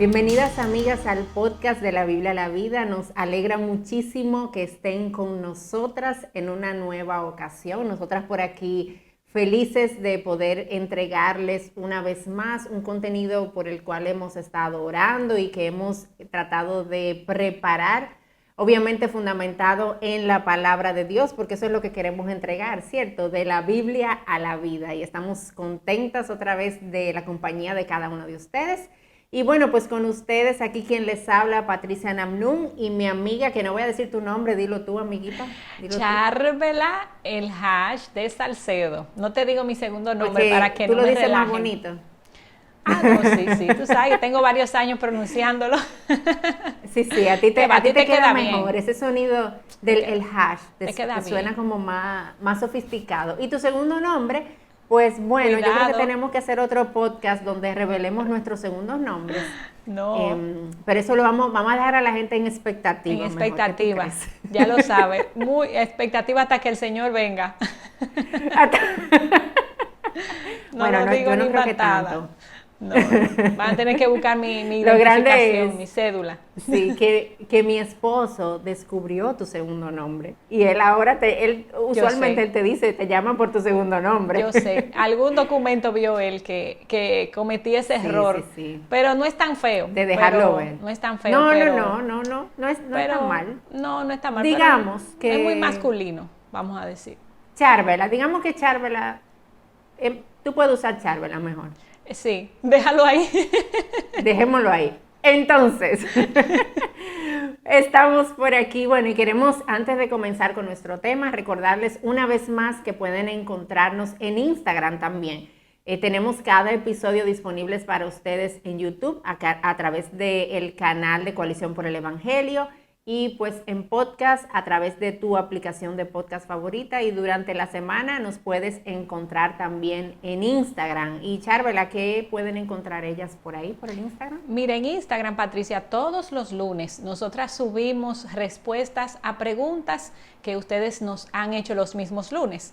Bienvenidas amigas al podcast de la Biblia a la Vida. Nos alegra muchísimo que estén con nosotras en una nueva ocasión. Nosotras por aquí felices de poder entregarles una vez más un contenido por el cual hemos estado orando y que hemos tratado de preparar, obviamente fundamentado en la palabra de Dios, porque eso es lo que queremos entregar, ¿cierto? De la Biblia a la vida. Y estamos contentas otra vez de la compañía de cada uno de ustedes. Y bueno, pues con ustedes aquí quien les habla, Patricia Namnun, y mi amiga, que no voy a decir tu nombre, dilo tú, amiguita. Dilo Charvela el Hash de Salcedo. No te digo mi segundo nombre porque para que tú no lo me dices más relajen. bonito. Ah, no, sí, tú sabes, tengo varios años pronunciándolo. Sí, a ti te queda mejor bien. ese sonido del el hash, Te queda te suena bien. como más sofisticado. Y tu segundo nombre, pues bueno, yo creo que Cuidado. tenemos que hacer otro podcast donde revelemos nuestros segundos nombres. No, Pero eso lo vamos a dejar a la gente en en expectativa mejor. ¿Qué tú expectativa. crees? Ya lo sabes. Muy expectativa hasta que el Señor venga. No Bueno, lo no, digo yo ni no creo que patada. tanto. No. Van a tener que buscar mi Lo grande identificación, es, mi cédula. sí, que mi esposo descubrió tu segundo nombre. Y él ahora, él Yo usualmente sé. él te dice, te llama por tu segundo nombre. Yo sé, algún documento vio él que cometí ese Sí, sí, error, sí. pero no es tan feo, De dejarlo ver. No es tan mal. No está mal, pero Digamos es muy que masculino, vamos a decir. Charvela, digamos que Charvela, tú puedes usar Charvela mejor. Sí, déjalo ahí. Dejémoslo ahí. Entonces, estamos por aquí, bueno, y queremos, antes de comenzar con nuestro tema, recordarles una vez más que pueden encontrarnos en Instagram también. Tenemos cada episodio disponibles para ustedes en YouTube a través del canal de Coalición por el Evangelio y pues en podcast a través de tu aplicación de podcast favorita, y durante la semana nos puedes encontrar también en Instagram. Y Charvela, ¿qué pueden encontrar ellas por ahí, por el Instagram? Mira, en Instagram, Patricia, todos los lunes nosotras subimos respuestas a preguntas que ustedes nos han hecho los mismos lunes.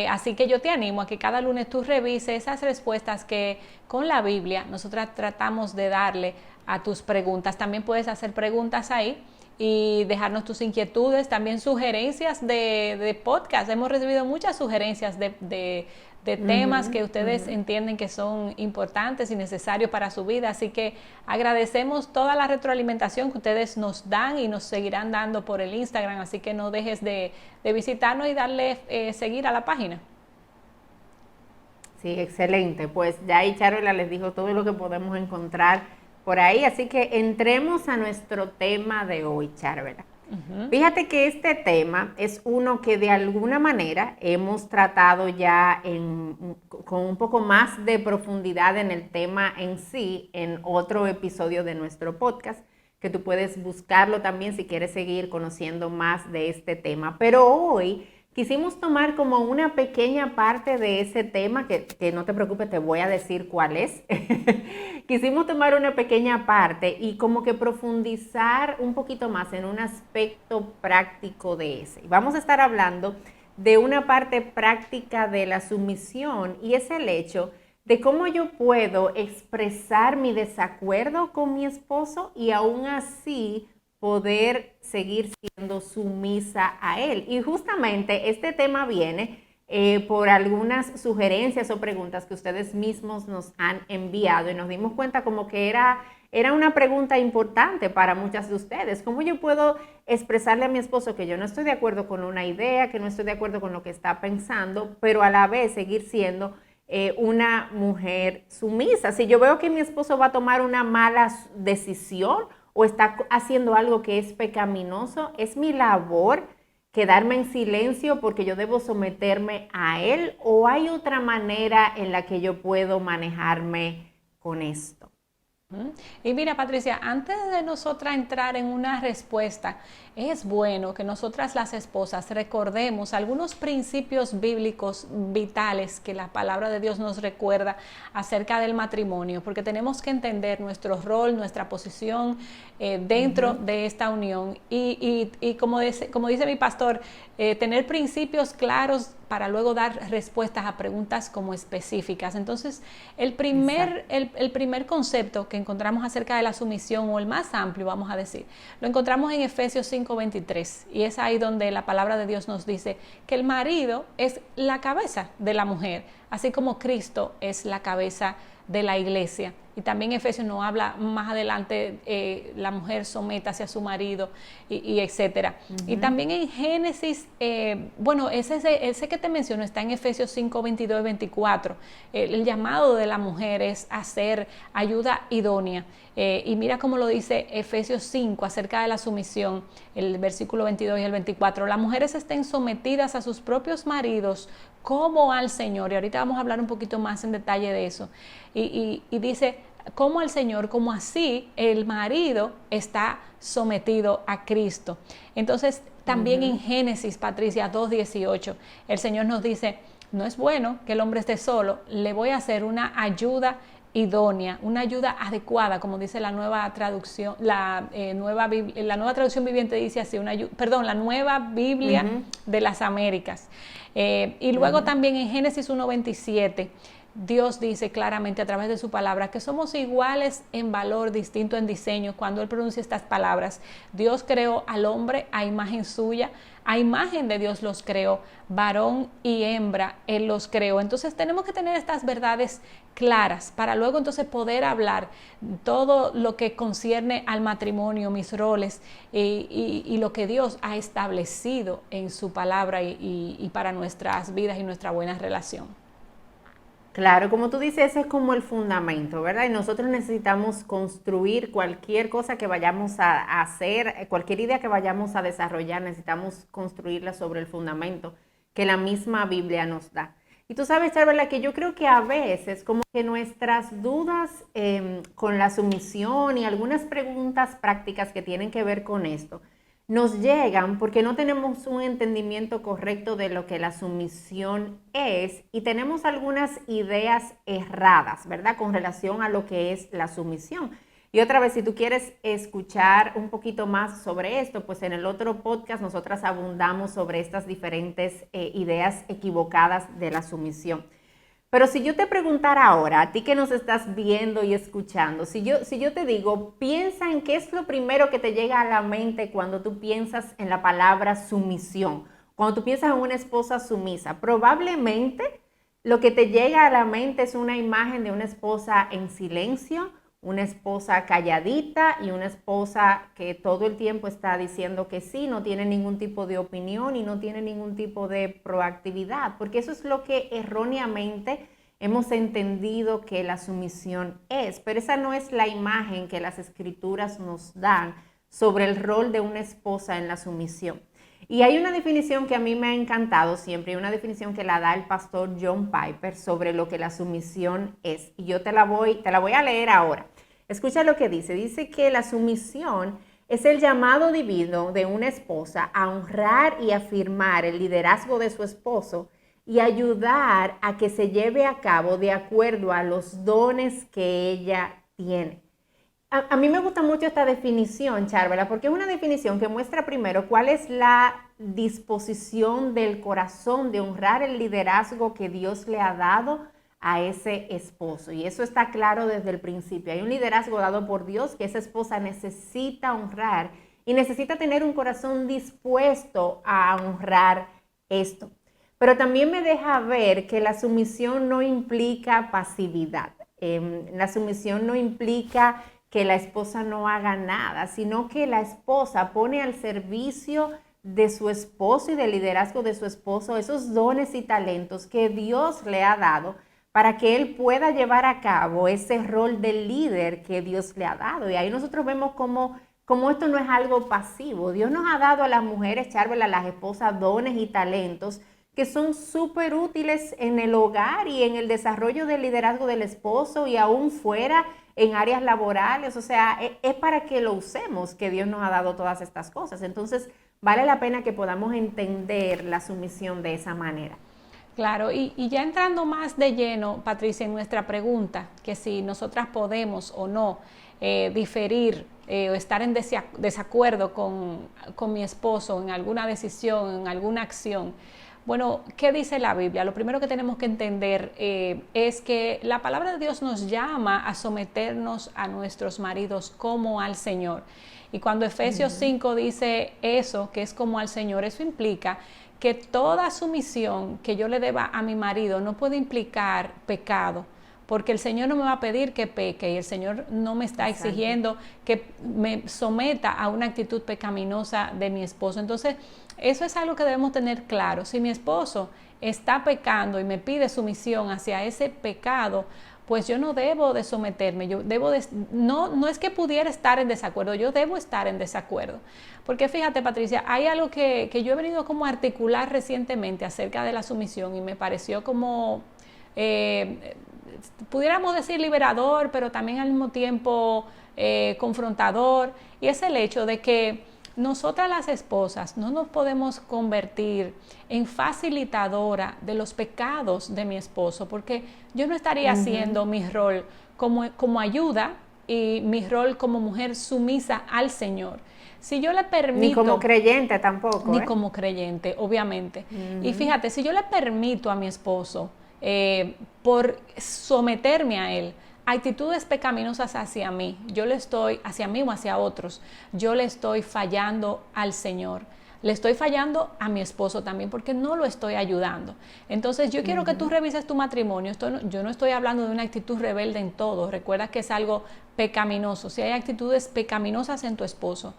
Así que yo te animo a que cada lunes tú revises esas respuestas que con la Biblia nosotras tratamos de darle a tus preguntas. También puedes hacer preguntas ahí y dejarnos tus inquietudes, también sugerencias de podcast. Hemos recibido muchas sugerencias de temas que ustedes entienden que son importantes y necesarios para su vida, así que agradecemos toda la retroalimentación que ustedes nos dan y nos seguirán dando por el Instagram, así que no dejes de visitarnos y darle seguir a la página. Sí, excelente. Pues ya ahí Charvela les dijo todo lo que podemos encontrar por ahí, así que entremos a nuestro tema de hoy, Charvela. Fíjate que este tema es uno que de alguna manera hemos tratado ya con un poco más de profundidad en el tema en sí, en otro episodio de nuestro podcast, que tú puedes buscarlo también si quieres seguir conociendo más de este tema. Pero hoy quisimos tomar como una pequeña parte de ese tema, que no te preocupes, te voy a decir cuál es. Quisimos tomar una pequeña parte y como que profundizar un poquito más en un aspecto práctico de ese. Vamos a estar hablando de una parte práctica de la sumisión, y es el hecho de cómo yo puedo expresar mi desacuerdo con mi esposo y aún así poder seguir siendo sumisa a él. Y justamente este tema viene por algunas sugerencias o preguntas que ustedes mismos nos han enviado, y nos dimos cuenta como que era una pregunta importante para muchas de ustedes. ¿Cómo yo puedo expresarle a mi esposo que yo no estoy de acuerdo con una idea, que no estoy de acuerdo con lo que está pensando, pero a la vez seguir siendo una mujer sumisa? Si yo veo que mi esposo va a tomar una mala decisión o está haciendo algo que es pecaminoso, ¿es mi labor quedarme en silencio porque yo debo someterme a él, o hay otra manera en la que yo puedo manejarme con esto? Y mira, Patricia, antes de nosotras entrar en una respuesta, es bueno que nosotras las esposas recordemos algunos principios bíblicos vitales que la palabra de Dios nos recuerda acerca del matrimonio, porque tenemos que entender nuestro rol, nuestra posición dentro de esta unión y como dice mi pastor, tener principios claros para luego dar respuestas a preguntas como específicas. Entonces, el primer concepto que encontramos acerca de la sumisión, o el más amplio, vamos a decir, lo encontramos en Efesios 5:23, y es ahí donde la palabra de Dios nos dice que el marido es la cabeza de la mujer, así como Cristo es la cabeza de la iglesia. Y también Efesios nos habla más adelante, la mujer sométase a su marido y etcétera. Y también en Génesis, ese que te menciono está en Efesios 5:22 y 24. El llamado de la mujer es hacer ayuda idónea. Y mira cómo lo dice Efesios 5 acerca de la sumisión, el versículo 22 y el 24. Las mujeres estén sometidas a sus propios maridos como al Señor. Y ahorita vamos a hablar un poquito más en detalle de eso. Y dice, como al Señor, como así el marido está sometido a Cristo. Entonces, también en Génesis, Patricia, 2:18, el Señor nos dice, no es bueno que el hombre esté solo, le voy a hacer una ayuda idónea, una ayuda adecuada, como dice la nueva traducción, la nueva traducción viviente dice así, la nueva Biblia de las Américas. Y luego también en Génesis 1:27, Dios dice claramente a través de su palabra que somos iguales en valor, distinto en diseño. Cuando Él pronuncia estas palabras, Dios creó al hombre a imagen suya, a imagen de Dios los creó, varón y hembra Él los creó. Entonces tenemos que tener estas verdades claras para luego entonces poder hablar todo lo que concierne al matrimonio, mis roles y lo que Dios ha establecido en su palabra y para nuestras vidas y nuestra buena relación. Claro, como tú dices, ese es como el fundamento, ¿verdad? Y nosotros necesitamos construir cualquier cosa que vayamos a hacer, cualquier idea que vayamos a desarrollar, necesitamos construirla sobre el fundamento que la misma Biblia nos da. Y tú sabes, Charvela, que yo creo que a veces como que nuestras dudas con la sumisión y algunas preguntas prácticas que tienen que ver con esto, nos llegan porque no tenemos un entendimiento correcto de lo que la sumisión es y tenemos algunas ideas erradas, ¿verdad? Con relación a lo que es la sumisión. Y otra vez, si tú quieres escuchar un poquito más sobre esto, pues en el otro podcast nosotras abundamos sobre estas diferentes ideas equivocadas de la sumisión. Pero si yo te preguntara ahora, a ti que nos estás viendo y escuchando, si yo te digo, piensa en qué es lo primero que te llega a la mente cuando tú piensas en la palabra sumisión, cuando tú piensas en una esposa sumisa, probablemente lo que te llega a la mente es una imagen de una esposa en silencio, una esposa calladita y una esposa que todo el tiempo está diciendo que sí, no tiene ningún tipo de opinión y no tiene ningún tipo de proactividad, porque eso es lo que erróneamente hemos entendido que la sumisión es, pero esa no es la imagen que las escrituras nos dan sobre el rol de una esposa en la sumisión. Y hay una definición que a mí me ha encantado siempre, una definición que la da el pastor John Piper sobre lo que la sumisión es. Y yo te la voy a leer ahora. Escucha lo que dice. Dice que la sumisión es el llamado divino de una esposa a honrar y afirmar el liderazgo de su esposo y ayudar a que se lleve a cabo de acuerdo a los dones que ella tiene. A mí me gusta mucho esta definición, Charvela, porque es una definición que muestra primero cuál es la disposición del corazón de honrar el liderazgo que Dios le ha dado a ese esposo. Y eso está claro desde el principio. Hay un liderazgo dado por Dios que esa esposa necesita honrar y necesita tener un corazón dispuesto a honrar esto. Pero también me deja ver que la sumisión no implica pasividad. La sumisión no implica que la esposa no haga nada, sino que la esposa pone al servicio de su esposo y del liderazgo de su esposo esos dones y talentos que Dios le ha dado para que él pueda llevar a cabo ese rol de líder que Dios le ha dado. Y ahí nosotros vemos cómo esto no es algo pasivo. Dios nos ha dado a las mujeres, Charvela, a las esposas, dones y talentos que son súper útiles en el hogar y en el desarrollo del liderazgo del esposo y aún fuera en áreas laborales, o sea, es para que lo usemos que Dios nos ha dado todas estas cosas. Entonces, vale la pena que podamos entender la sumisión de esa manera. Claro, y ya entrando más de lleno, Patricia, en nuestra pregunta, que si nosotras podemos o no diferir o estar en desacuerdo con mi esposo en alguna decisión, en alguna acción. Bueno, ¿qué dice la Biblia? Lo primero que tenemos que entender es que la palabra de Dios nos llama a someternos a nuestros maridos como al Señor. Y cuando Efesios 5 dice eso, que es como al Señor, eso implica que toda sumisión que yo le deba a mi marido no puede implicar pecado, porque el Señor no me va a pedir que peque y el Señor no me está exigiendo que me someta a una actitud pecaminosa de mi esposo. Entonces, eso es algo que debemos tener claro. Si mi esposo está pecando y me pide sumisión hacia ese pecado, pues yo no debo de someterme, no es que pudiera estar en desacuerdo, yo debo estar en desacuerdo. Porque fíjate, Patricia, hay algo que yo he venido como a articular recientemente acerca de la sumisión y me pareció como, pudiéramos decir liberador, pero también al mismo tiempo confrontador, y es el hecho de que nosotras las esposas no nos podemos convertir en facilitadora de los pecados de mi esposo, porque yo no estaría haciendo mi rol como ayuda y mi rol como mujer sumisa al Señor. Si yo le permito... Ni como creyente tampoco. Ni como creyente, obviamente. Y fíjate, si yo le permito a mi esposo, por someterme a él, actitudes pecaminosas hacia mí, hacia mí o hacia otros, yo le estoy fallando al Señor. Le estoy fallando a mi esposo también porque no lo estoy ayudando. Entonces yo quiero que tú revises tu matrimonio. Yo no estoy hablando de una actitud rebelde en todo. Recuerda que es algo pecaminoso. Si hay actitudes pecaminosas en tu esposo,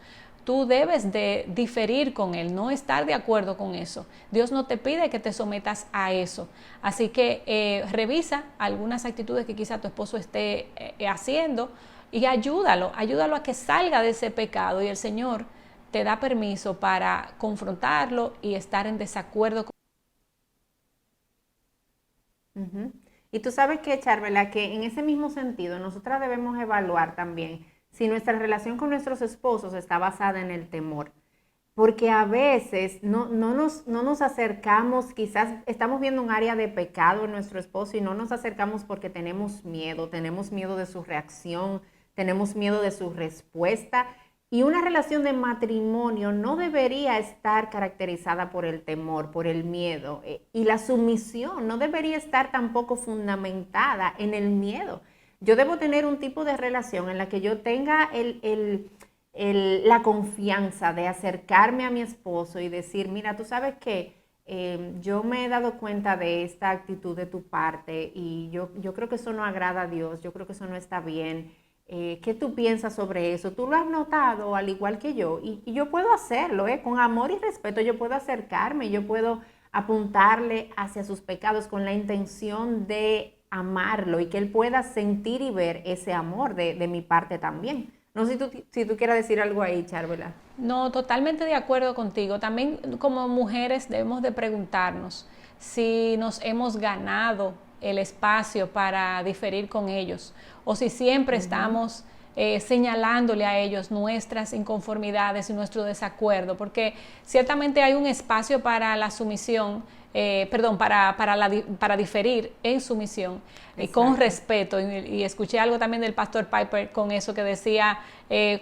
tú debes de diferir con él, no estar de acuerdo con eso. Dios no te pide que te sometas a eso. Así que revisa algunas actitudes que quizá tu esposo esté haciendo y ayúdalo a que salga de ese pecado, y el Señor te da permiso para confrontarlo y estar en desacuerdo con... Y tú sabes que, Charvela, que en ese mismo sentido nosotras debemos evaluar también si nuestra relación con nuestros esposos está basada en el temor. Porque a veces no nos acercamos, quizás estamos viendo un área de pecado en nuestro esposo y no nos acercamos porque tenemos miedo de su reacción, tenemos miedo de su respuesta. Y una relación de matrimonio no debería estar caracterizada por el temor, por el miedo. Y la sumisión no debería estar tampoco fundamentada en el miedo. Yo debo tener un tipo de relación en la que yo tenga la confianza de acercarme a mi esposo y decir, mira, tú sabes que yo me he dado cuenta de esta actitud de tu parte y yo creo que eso no agrada a Dios, yo creo que eso no está bien. ¿Qué tú piensas sobre eso? ¿Tú lo has notado al igual que yo? Y yo puedo hacerlo, con amor y respeto, yo puedo acercarme, yo puedo apuntarle hacia sus pecados con la intención de amarlo y que él pueda sentir y ver ese amor de mi parte también. No sé si tú quieras decir algo ahí, Charvela. No, totalmente de acuerdo contigo. También como mujeres debemos de preguntarnos si nos hemos ganado el espacio para diferir con ellos o si siempre estamos señalándole a ellos nuestras inconformidades y nuestro desacuerdo, porque ciertamente hay un espacio para la sumisión, para diferir en sumisión con respeto. Y escuché algo también del pastor Piper con eso que decía,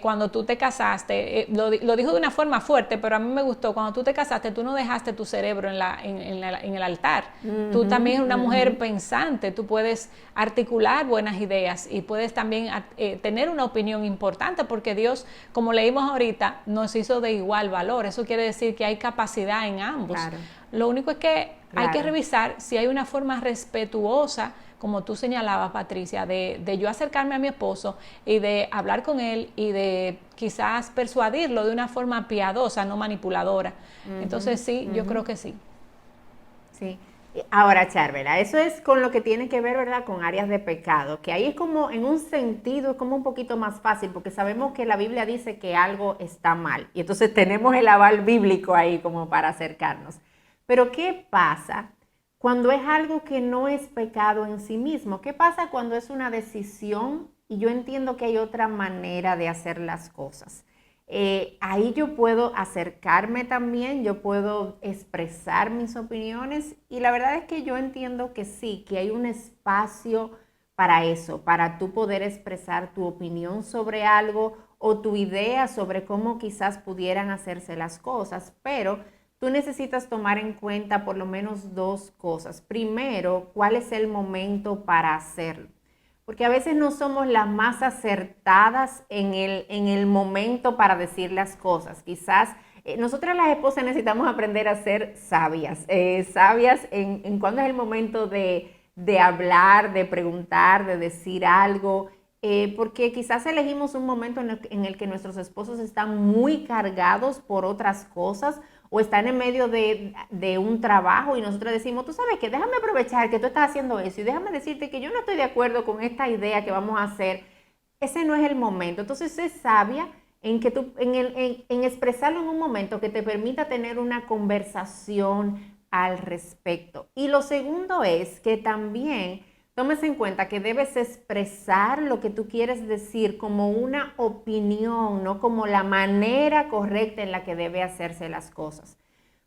cuando tú te casaste, lo dijo de una forma fuerte, pero a mí me gustó, cuando tú te casaste, tú no dejaste tu cerebro en el altar. Tú también eres una mujer pensante, tú puedes articular buenas ideas y puedes también tener una opinión importante, porque Dios, como leímos ahorita, nos hizo de igual valor. Eso quiere decir que hay capacidad en ambos. Claro. Lo único es que hay que revisar si hay una forma respetuosa, como tú señalabas, Patricia, de yo acercarme a mi esposo y de hablar con él y de quizás persuadirlo de una forma piadosa, no manipuladora. Entonces sí, yo creo que sí. Sí. Ahora, Charvela, eso es con lo que tiene que ver, ¿verdad?, con áreas de pecado, que ahí es como, en un sentido, es como un poquito más fácil, porque sabemos que la Biblia dice que algo está mal, y entonces tenemos el aval bíblico ahí como para acercarnos. Pero ¿qué pasa cuando es algo que no es pecado en sí mismo? ¿Qué pasa cuando es una decisión y yo entiendo que hay otra manera de hacer las cosas. Ahí yo puedo acercarme también, yo puedo expresar mis opiniones y la verdad es que yo entiendo que sí, que hay un espacio para eso, para tú poder expresar tu opinión sobre algo o tu idea sobre cómo quizás pudieran hacerse las cosas, pero tú necesitas tomar en cuenta por lo menos dos cosas. Primero, ¿cuál es el momento para hacerlo? Porque a veces no somos las más acertadas en el momento para decir las cosas. Quizás nosotras las esposas necesitamos aprender a ser sabias, sabias en cuándo es el momento de hablar, de preguntar, de decir algo, porque quizás elegimos un momento en el que nuestros esposos están muy cargados por otras cosas o están en medio de un trabajo y nosotros decimos, tú sabes que déjame aprovechar que tú estás haciendo eso y déjame decirte que yo no estoy de acuerdo con esta idea que vamos a hacer. Ese no es el momento. Entonces, sé sabia en que tú, en expresarlo en un momento que te permita tener una conversación al respecto. Y lo segundo es que también tomes en cuenta que debes expresar lo que tú quieres decir como una opinión, no como la manera correcta en la que debe hacerse las cosas.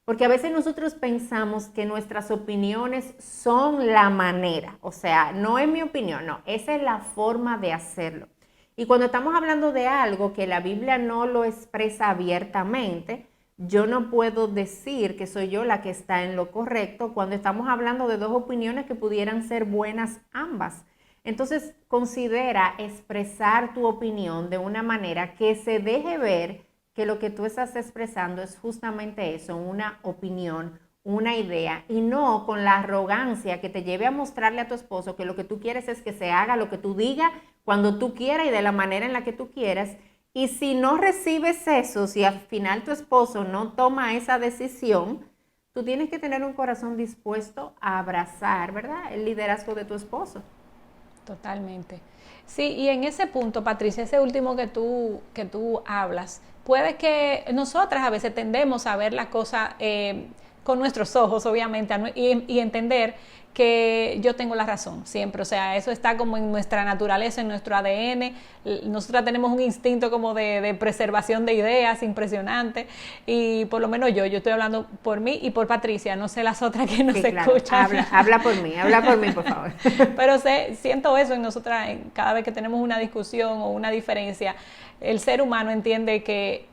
Porque a veces nosotros pensamos que nuestras opiniones son la manera, o sea, no es mi opinión, no, esa es la forma de hacerlo. Y cuando estamos hablando de algo que la Biblia no lo expresa abiertamente, yo no puedo decir que soy yo la que está en lo correcto cuando estamos hablando de dos opiniones que pudieran ser buenas ambas. Entonces, considera expresar tu opinión de una manera que se deje ver que lo que tú estás expresando es justamente eso, una opinión, una idea, y no con la arrogancia que te lleve a mostrarle a tu esposo que lo que tú quieres es que se haga lo que tú digas cuando tú quieras y de la manera en la que tú quieras. Y si no recibes eso, si al final tu esposo no toma esa decisión, tú tienes que tener un corazón dispuesto a abrazar, ¿verdad?, el liderazgo de tu esposo. Totalmente. Sí, y en ese punto, Patricia, ese último que tú hablas, puede que nosotras a veces tendemos a ver la cosa con nuestros ojos, obviamente, y entender que yo tengo la razón siempre, o sea, eso está como en nuestra naturaleza, en nuestro ADN, nosotras tenemos un instinto como de preservación de ideas impresionante, y por lo menos yo estoy hablando por mí y por Patricia, no sé las otras que nos Sí, claro. escuchan. Habla por mí, por favor. Pero siento eso en nosotras, cada vez que tenemos una discusión o una diferencia, el ser humano entiende que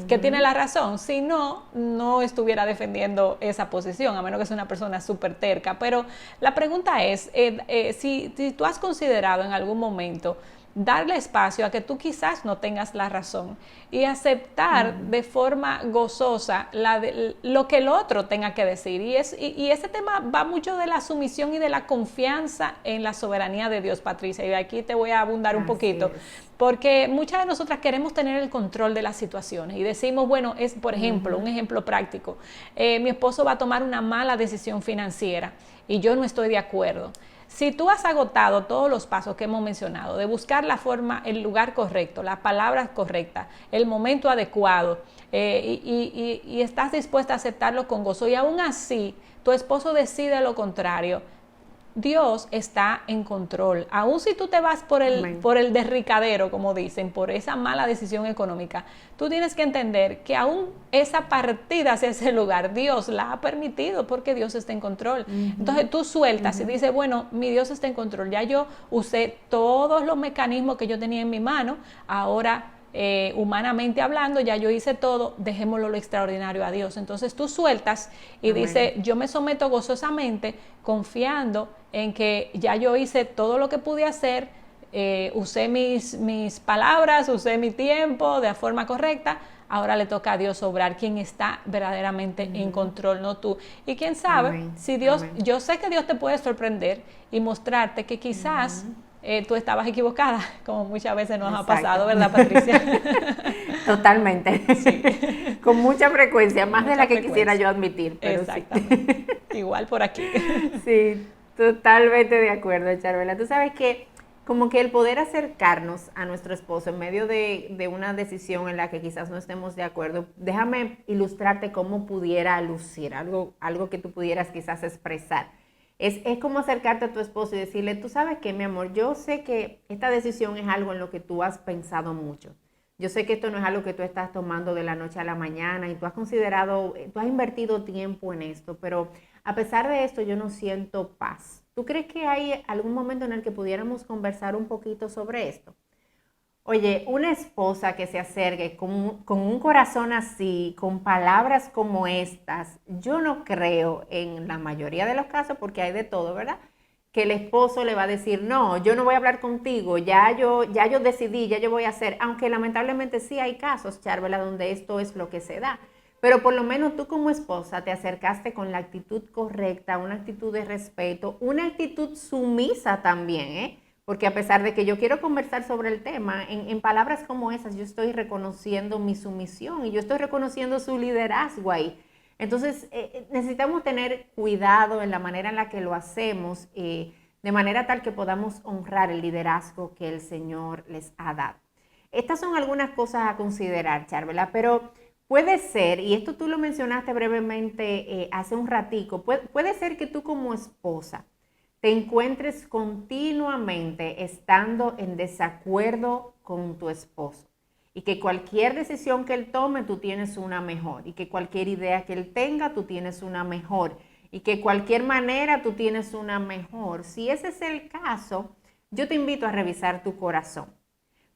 que tiene la razón, si no, no estuviera defendiendo esa posición, a menos que sea una persona súper terca. Pero la pregunta es, si tú has considerado en algún momento darle espacio a que tú quizás no tengas la razón y aceptar de forma gozosa lo que el otro tenga que decir. Y ese tema va mucho de la sumisión y de la confianza en la soberanía de Dios, Patricia. Y aquí te voy a abundar un poquito, porque muchas de nosotras queremos tener el control de las situaciones y decimos, bueno, por ejemplo, un ejemplo práctico, mi esposo va a tomar una mala decisión financiera y yo no estoy de acuerdo. Si tú has agotado todos los pasos que hemos mencionado, de buscar la forma, el lugar correcto, las palabras correctas, el momento adecuado, y estás dispuesta a aceptarlo con gozo, y aún así tu esposo decide lo contrario, Dios está en control. Aún si tú te vas por el derricadero, como dicen, por esa mala decisión económica, tú tienes que entender que aún esa partida hacia ese lugar, Dios la ha permitido porque Dios está en control. Entonces tú sueltas y dices, bueno, mi Dios está en control. Ya yo usé todos los mecanismos que yo tenía en mi mano, ahora humanamente hablando, ya yo hice todo, dejémoslo lo extraordinario a Dios. Entonces tú sueltas y dices, yo me someto gozosamente, confiando en que ya yo hice todo lo que pude hacer, usé mis palabras, usé mi tiempo de forma correcta, ahora le toca a Dios obrar, quien está verdaderamente en control, no tú. Y quién sabe, si Dios, yo sé que Dios te puede sorprender y mostrarte que quizás tú estabas equivocada, como muchas veces nos ha pasado, ¿verdad, Patricia? Totalmente. Sí. Con mucha frecuencia, más de la que quisiera yo admitir. Pero exactamente. Sí. Igual por aquí. Sí, totalmente de acuerdo, Charvela. Tú sabes que como que el poder acercarnos a nuestro esposo en medio de una decisión en la que quizás no estemos de acuerdo, déjame ilustrarte cómo pudiera lucir, algo que tú pudieras quizás expresar. Es como acercarte a tu esposo y decirle, tú sabes qué, mi amor, yo sé que esta decisión es algo en lo que tú has pensado mucho. Yo sé que esto no es algo que tú estás tomando de la noche a la mañana y tú has considerado, tú has invertido tiempo en esto, pero a pesar de esto yo no siento paz. ¿Tú crees que hay algún momento en el que pudiéramos conversar un poquito sobre esto? Oye, una esposa que se acerque con un corazón así, con palabras como estas, yo no creo en la mayoría de los casos, porque hay de todo, ¿verdad? Que el esposo le va a decir, no, yo no voy a hablar contigo, ya yo decidí, ya yo voy a hacer, aunque lamentablemente sí hay casos, Charvela, donde esto es lo que se da. Pero por lo menos tú como esposa te acercaste con la actitud correcta, una actitud de respeto, una actitud sumisa también, ¿eh? Porque a pesar de que yo quiero conversar sobre el tema, en palabras como esas yo estoy reconociendo mi sumisión y yo estoy reconociendo su liderazgo ahí. Entonces, necesitamos tener cuidado en la manera en la que lo hacemos, de manera tal que podamos honrar el liderazgo que el Señor les ha dado. Estas son algunas cosas a considerar, Charvela, pero puede ser, y esto tú lo mencionaste brevemente hace un ratico, puede ser que tú como esposa te encuentres continuamente estando en desacuerdo con tu esposo. Y que cualquier decisión que él tome, tú tienes una mejor. Y que cualquier idea que él tenga, tú tienes una mejor. Y que cualquier manera, tú tienes una mejor. Si ese es el caso, yo te invito a revisar tu corazón.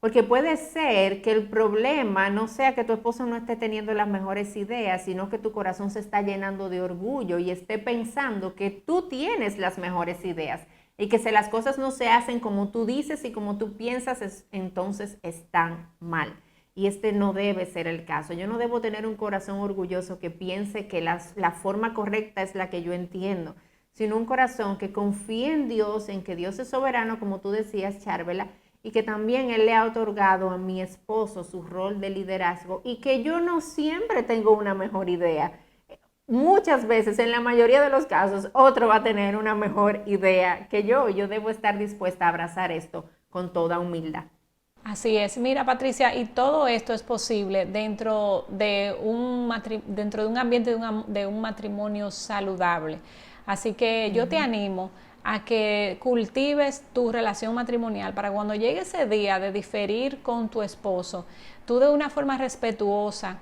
Porque puede ser que el problema no sea que tu esposo no esté teniendo las mejores ideas, sino que tu corazón se está llenando de orgullo y esté pensando que tú tienes las mejores ideas. Y que si las cosas no se hacen como tú dices y como tú piensas, entonces están mal. Y este no debe ser el caso. Yo no debo tener un corazón orgulloso que piense que la forma correcta es la que yo entiendo, sino un corazón que confíe en Dios, en que Dios es soberano, como tú decías, Charvela, y que también Él le ha otorgado a mi esposo su rol de liderazgo y que yo no siempre tengo una mejor idea. Muchas veces, en la mayoría de los casos, otro va a tener una mejor idea que yo. Yo debo estar dispuesta a abrazar esto con toda humildad. Así es. Mira, Patricia, y todo esto es posible dentro de un ambiente de un matrimonio saludable. Así que yo te animo a que cultives tu relación matrimonial para cuando llegue ese día de diferir con tu esposo, tú de una forma respetuosa,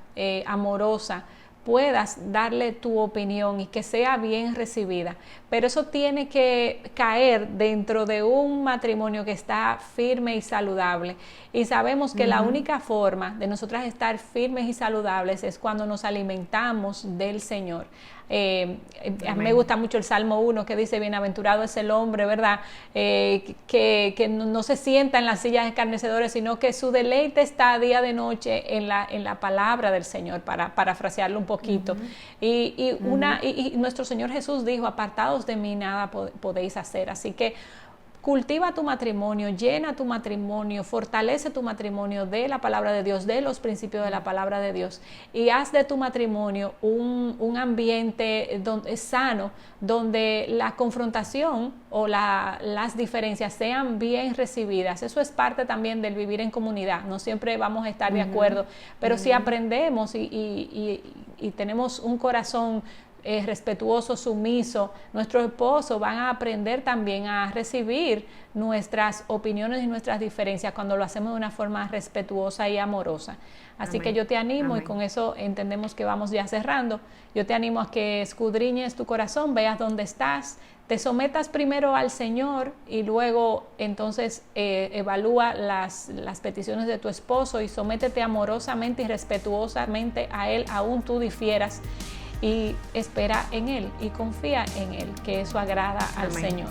amorosa, puedas darle tu opinión y que sea bien recibida. Pero eso tiene que caer dentro de un matrimonio que está firme y saludable. Y sabemos que la única forma de nosotras estar firmes y saludables es cuando nos alimentamos del Señor. A mí me gusta mucho el Salmo 1 que dice, bienaventurado es el hombre, ¿verdad? Que no se sienta en las sillas escarnecedores, sino que su deleite está día de noche en la palabra del Señor, para parafrasearlo un poquito. Y nuestro Señor Jesús dijo, apartados de mí nada podéis hacer. Así que cultiva tu matrimonio, llena tu matrimonio, fortalece tu matrimonio de la palabra de Dios, de los principios de la palabra de Dios, y haz de tu matrimonio un ambiente sano, donde la confrontación o las diferencias sean bien recibidas. Eso es parte también del vivir en comunidad. No siempre vamos a estar de acuerdo, pero si aprendemos y tenemos un corazón respetuoso, sumiso, nuestros esposos van a aprender también a recibir nuestras opiniones y nuestras diferencias cuando lo hacemos de una forma respetuosa y amorosa. Así que yo te animo, y con eso entendemos que vamos ya cerrando, yo te animo a que escudriñes tu corazón, veas dónde estás, te sometas primero al Señor y luego entonces evalúa las peticiones de tu esposo y sométete amorosamente y respetuosamente a Él, aún tú difieras, y espera en Él y confía en Él, que eso agrada al Señor.